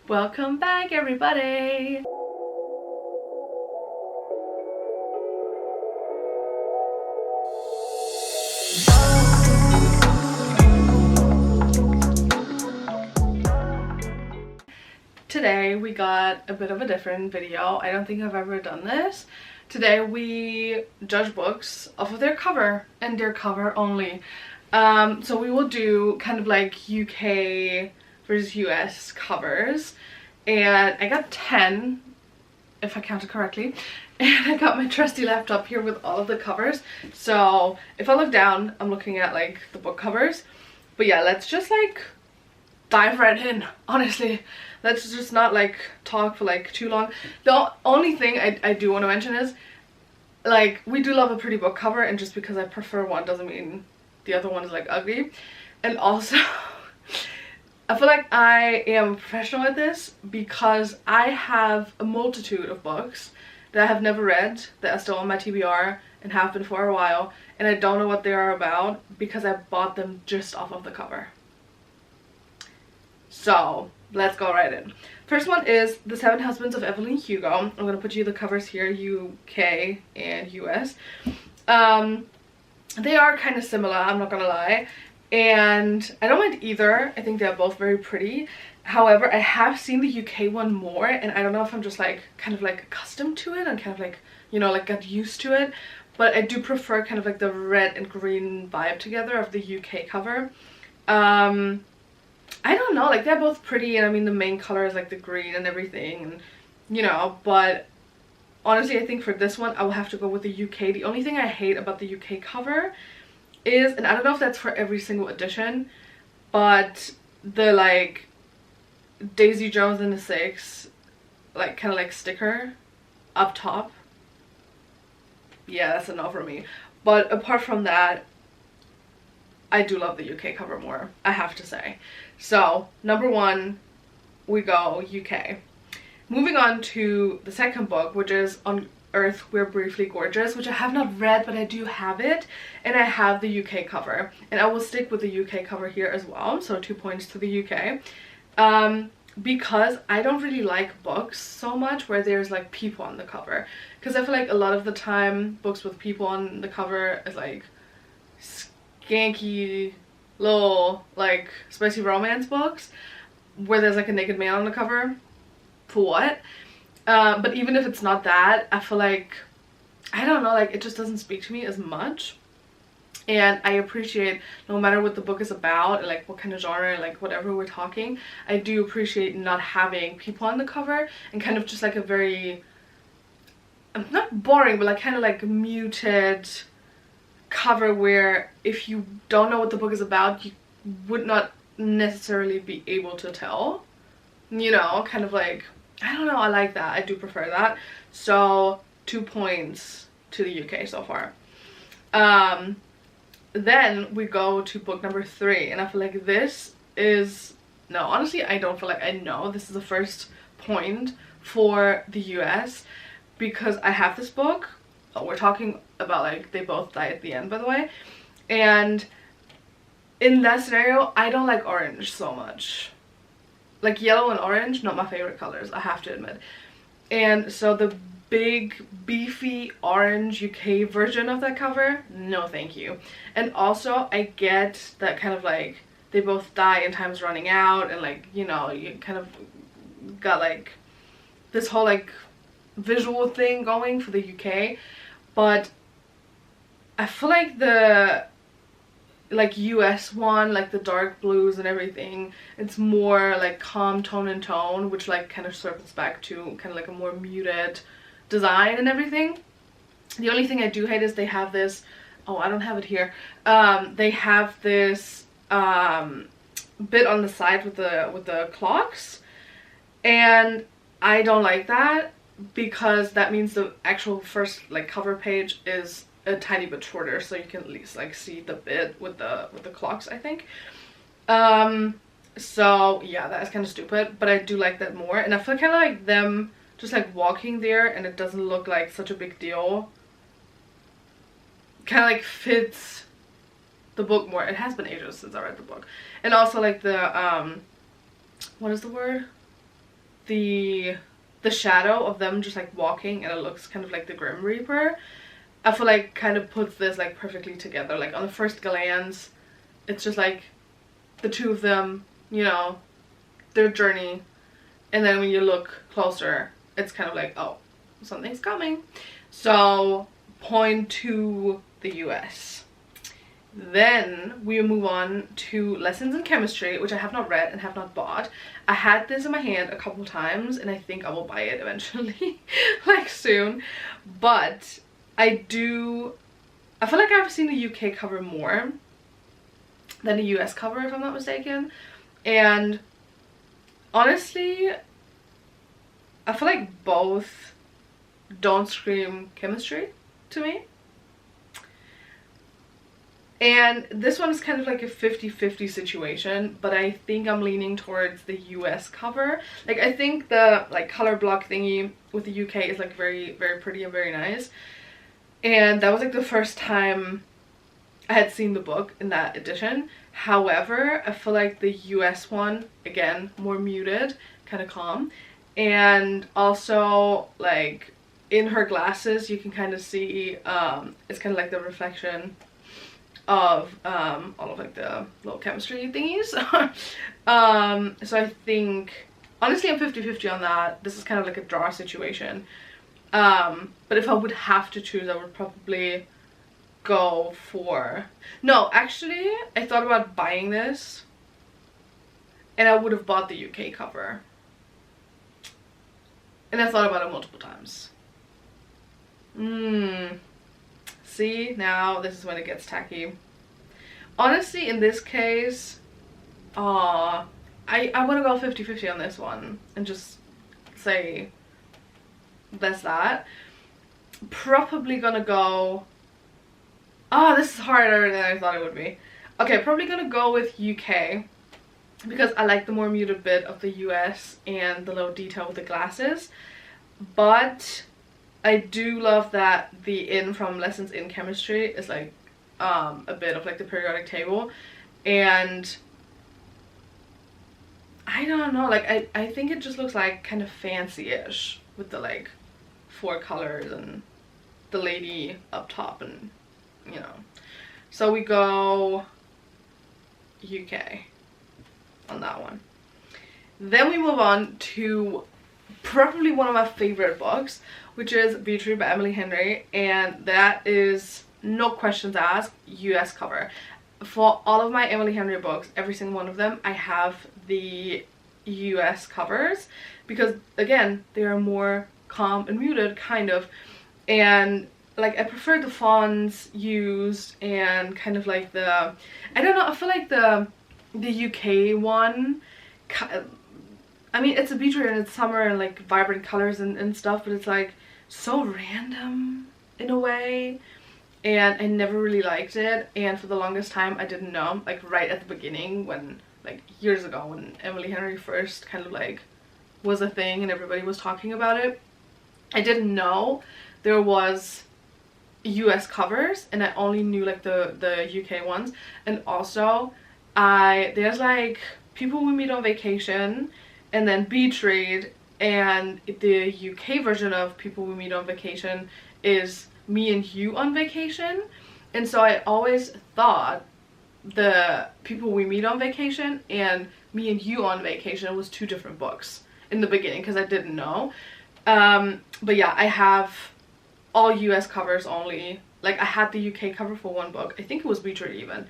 Welcome back, everybody! Today we got a bit of a different video. I don't think I've ever done this. Today we judge books off of their cover and their cover only. So we will do kind of like UK versus US covers, and I got 10 if I counted correctly, and I got my trusty laptop here with all of the covers. So if I look down, I'm looking at like the book covers. But yeah, let's just like dive right in. Honestly, let's just not like talk for like too long. The only thing I do want to mention is, like, we do love a pretty book cover, and just because I prefer one doesn't mean the other one is like ugly. And also I feel like I am a professional at this because I have a multitude of books that I have never read that are still on my TBR and have been for a while, and I don't know what they are about because I bought them just off of the cover. So let's go right in. First one is The Seven Husbands of Evelyn Hugo. I'm gonna put you the covers here, UK and US. They are kind of similar, I'm not gonna lie, and I don't mind either. I think they're both very pretty. However, I have seen the UK one more, and I don't know if I'm just like kind of like accustomed to it and kind of like, you know, like got used to it, but I do prefer kind of like the red and green vibe together of the UK cover. I don't know, like they're both pretty, and I mean the main color is like the green and everything, and you know, but honestly I think for this one I will have to go with the UK. The only thing I hate about the UK cover is, and I don't know if that's for every single edition, but the like Daisy Jones and the Six like kind of like sticker up top. Yeah, that's a no for me. But apart from that, I do love the UK cover more, I have to say. So number one, we go UK. Moving on to the second book, which is On Earth We're Briefly Gorgeous, which I have not read, but I do have it, and I have the UK cover, and I will stick with the UK cover here as well, so 2 points to the UK. Because I don't really like books so much where there's like people on the cover, because I feel like a lot of the time books with people on the cover is like skanky little like spicy romance books where there's like a naked man on the cover. For what? But even if it's not that, I feel like, I don't know, like it just doesn't speak to me as much. And I appreciate, no matter what the book is about, like what kind of genre, like whatever we're talking, I do appreciate not having people on the cover and kind of just like a very, not boring, but like kind of like muted cover where if you don't know what the book is about, you would not necessarily be able to tell. You know, kind of like, I don't know, I like that. I do prefer that. So 2 points to the UK so far. Then we go to book number 3, and I feel like this is, no, honestly I don't feel like, I know this is the first point for the US because I have this book. Oh, we're talking about like they both die at the end, by the way, and in that scenario I don't like orange so much. Like yellow and orange, not my favorite colors, I have to admit. And so the big beefy orange UK version of that cover, no thank you. And also I get that kind of like they both die and time's running out, and like, you know, you kind of got like this whole like visual thing going for the UK. But I feel like the like US one, like the dark blues and everything, it's more like calm tone and tone, which like kind of circles back to kind of like a more muted design and everything. The only thing I do hate is they have this, oh, I don't have it here, they have this bit on the side with the clocks, and I don't like that because that means the actual first like cover page is a tiny bit shorter, so you can at least like see the bit with the clocks, I think. So yeah, that is kind of stupid, but I do like that more, and I feel kind of like them just like walking there and it doesn't look like such a big deal kind of like fits the book more. It has been ages since I read the book. And also like the what is the word, the shadow of them just like walking, and it looks kind of like the Grim Reaper, I feel like kind of puts this like perfectly together. Like on the first glance, it's just like the two of them, you know, their journey, and then when you look closer, it's kind of like, oh, something's coming. So point to the US. Then we move on to Lessons in Chemistry, which I have not read and have not bought. I had this in my hand a couple times, and I think I will buy it eventually, like soon. But I feel like I've seen the UK cover more than the US cover, if I'm not mistaken. And honestly, I feel like both don't scream chemistry to me. And this one is kind of like a 50-50 situation, but I think I'm leaning towards the US cover. Like, I think the like color block thingy with the UK is like very, very pretty and very nice. And that was like the first time I had seen the book in that edition. However, I feel like the US one, again, more muted, kind of calm. And also, like, in her glasses, you can kind of see, it's kind of like the reflection of all of like the little chemistry thingies. So I think, honestly, I'm 50-50 on that. This is kind of like a draw situation. But if I would have to choose, I would probably go for... No, actually, I thought about buying this, and I would have bought the UK cover. And I thought about it multiple times. See, now this is when it gets tacky. Honestly, in this case, I want to go 50-50 on this one and just say that's that. Probably gonna go... Oh, this is harder than I thought it would be. Okay, probably gonna go with UK because I like the more muted bit of the US and the little detail with the glasses. But I do love that the in from Lessons in Chemistry is like a bit of like the periodic table, and I don't know, like I think it just looks like kind of fancy-ish with the like 4 colors and the lady up top, and you know. So we go UK on that one. Then we move on to probably one of my favorite books, which is Betrayed by Emily Henry, and that is, no questions asked, US cover. For all of my Emily Henry books, every single one of them, I have the US covers because, again, they are more calm and muted, kind of, and like I prefer the fonts used and kind of like the, I don't know, I feel like the UK one, I mean, it's a beach read and it's summer and like vibrant colors and stuff, but it's like so random in a way, and I never really liked it. And for the longest time I didn't know, like right at the beginning, when like years ago, when Emily Henry first kind of like was a thing and everybody was talking about it, I didn't know there was US covers, and I only knew like the UK ones. And also there's like People We Meet on Vacation, and then Betrayed, and the UK version of People We Meet on Vacation is Me and You on Vacation. And so I always thought the People We Meet on Vacation and Me and You on Vacation was 2 different books in the beginning, because I didn't know. But yeah, I have all US covers only. Like I had the UK cover for one book, I think it was Betrayed even,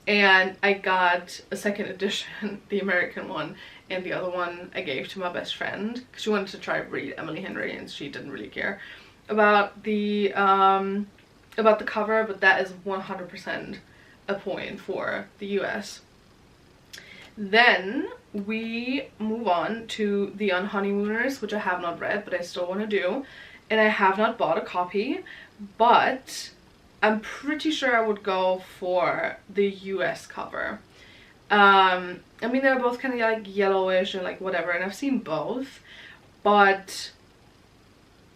and I got a second edition, the American one, and the other one I gave to my best friend because she wanted to try read Emily Henry and she didn't really care about the cover. But that is 100% a point for the US. Then we move on to The Unhoneymooners, which I have not read but I still want to do, and I have not bought a copy, but I'm pretty sure I would go for the US cover. I mean, they're both kind of like yellowish and like whatever, and I've seen both, but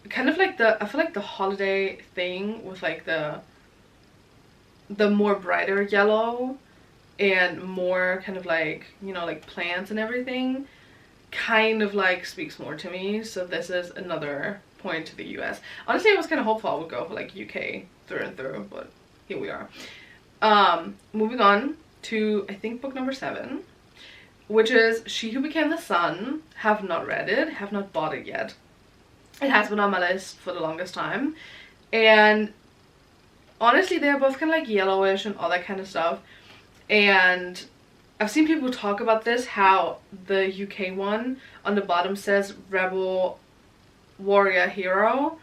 kind of like I feel like the holiday thing with like the more brighter yellow and more kind of like, you know, like plants and everything, kind of like speaks more to me. So this is another point to the US. Honestly, I was kind of hopeful I would go for like UK through and through, but here we are. Moving on to, I think, book number 7, which is She Who Became the Sun. Have not read it, have not bought it yet. It has been on my list for the longest time, and honestly they're both kind of like yellowish and all that kind of stuff, and I've seen people talk about this, how the UK one on the bottom says Rebel Warrior Hero,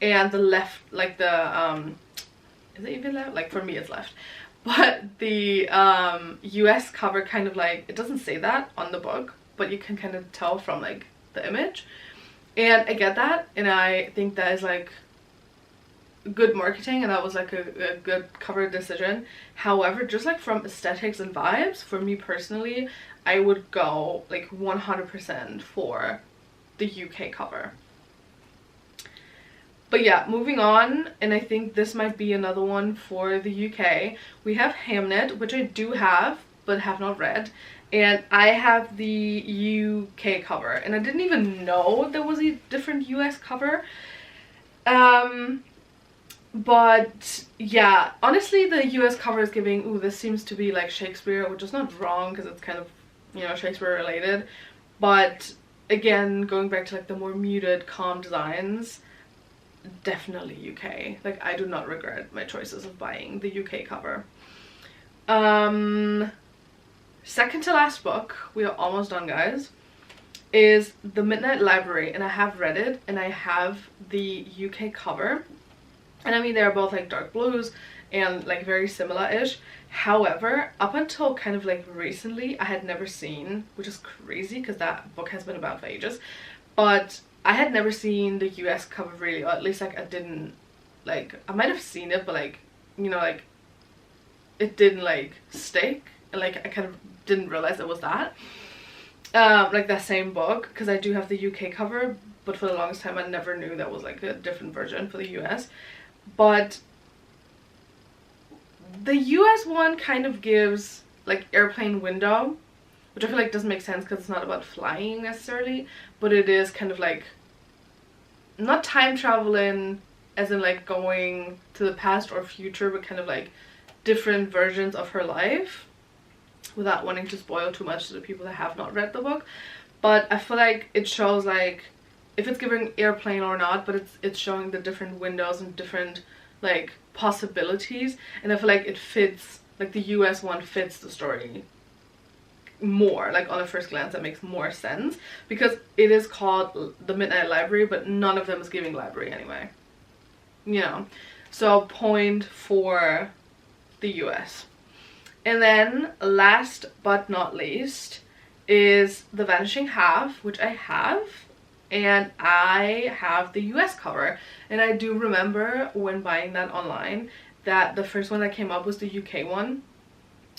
and the left, like the is it even left? Like for me it's left, but the US cover kind of like, it doesn't say that on the book, but you can kind of tell from like the image, and I get that, and I think that is like good marketing, and that was like a good cover decision. However, just like from aesthetics and vibes, for me personally, I would go like 100% for the UK cover. But yeah, moving on, and I think this might be another one for the UK. We have Hamnet, which I do have but have not read, and I have the UK cover, and I didn't even know there was a different US cover. But yeah, honestly the US cover is giving, ooh, this seems to be like Shakespeare, which is not wrong because it's kind of, you know, Shakespeare related. But again, going back to like the more muted, calm designs, definitely UK. Like, I do not regret my choices of buying the UK cover. Second to last book, we are almost done, guys, is The Midnight Library, and I have read it, and I have the UK cover, and I mean they're both like dark blues and like very similar-ish. However, up until kind of like recently, I had never seen, which is crazy because that book has been about for ages, but I had never seen the US cover really, or at least like I didn't, like, I might have seen it, but like, you know, like it didn't like stick, and like I kind of didn't realize it was that like that same book, because I do have the UK cover, but for the longest time I never knew that was like a different version for the US. But the US one kind of gives like airplane window, which I feel like doesn't make sense because it's not about flying necessarily, but it is kind of like not time traveling as in like going to the past or future, but kind of like different versions of her life, without wanting to spoil too much to the people that have not read the book. But I feel like it shows like if it's giving airplane or not, but it's showing the different windows and different like possibilities, and I feel like it fits, like the US one fits the story more, like on a first glance that makes more sense, because it is called The Midnight Library, but none of them is giving library anyway, you know. So point for the US. And then last but not least is The Vanishing Half, which I have, and I have the US cover, and I do remember when buying that online that the first one that came up was the UK one.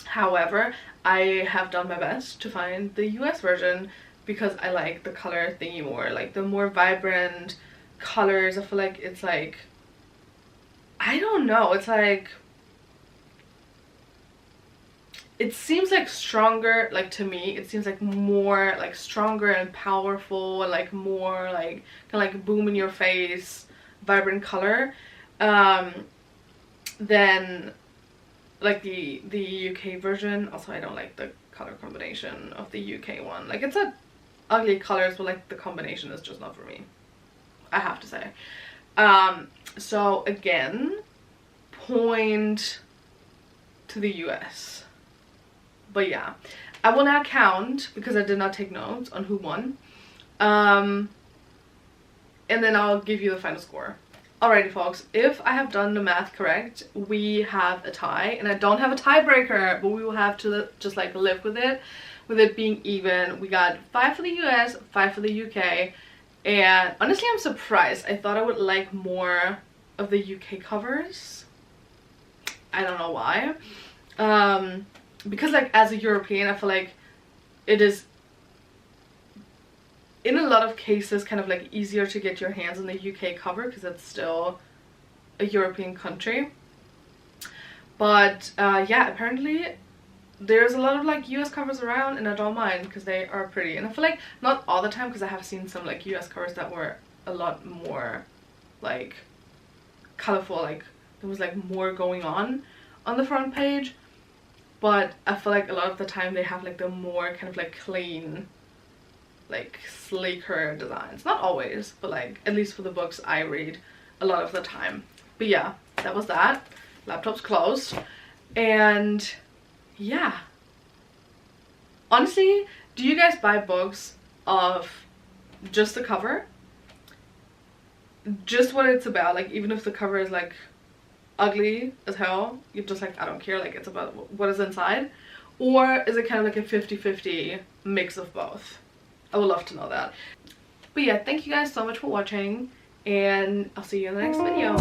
However, I have done my best to find the US version because I like the color thingy more, like the more vibrant colors. I feel like it's like, I don't know, it's like, it seems like stronger, like to me it seems like more like stronger and powerful, and like more like kind of like boom in your face vibrant color than like the UK version. Also, I don't like the color combination of the UK one. Like, it's not ugly colors, but like the combination is just not for me, I have to say. So again, point to the US. But yeah, I will not count because I did not take notes on who won. And then I'll give you the final score. Alrighty folks, if I have done the math correct, we have a tie, and I don't have a tiebreaker, but we will have to just like live with it being even. We got 5 for the US, 5 for the UK, and honestly I'm surprised. I thought I would like more of the UK covers. I don't know why. Because like as a European, I feel like it is in a lot of cases kind of like easier to get your hands on the UK cover because it's still a European country. But yeah, apparently there's a lot of like US covers around, and I don't mind because they are pretty. And I feel like not all the time, because I have seen some like US covers that were a lot more like colorful, like there was like more going on the front page. But I feel like a lot of the time they have like the more kind of like clean, like sleeker designs. Not always, but like at least for the books I read a lot of the time. But yeah, that was that. Laptop's closed. And yeah, honestly, do you guys buy books of just the cover, just what it's about? Like even if the cover is like ugly as hell, you're just like, I don't care, like it's about what is inside? Or is it kind of like a 50-50 mix of both? I would love to know that. But yeah, thank you guys so much for watching, and I'll see you in the next video.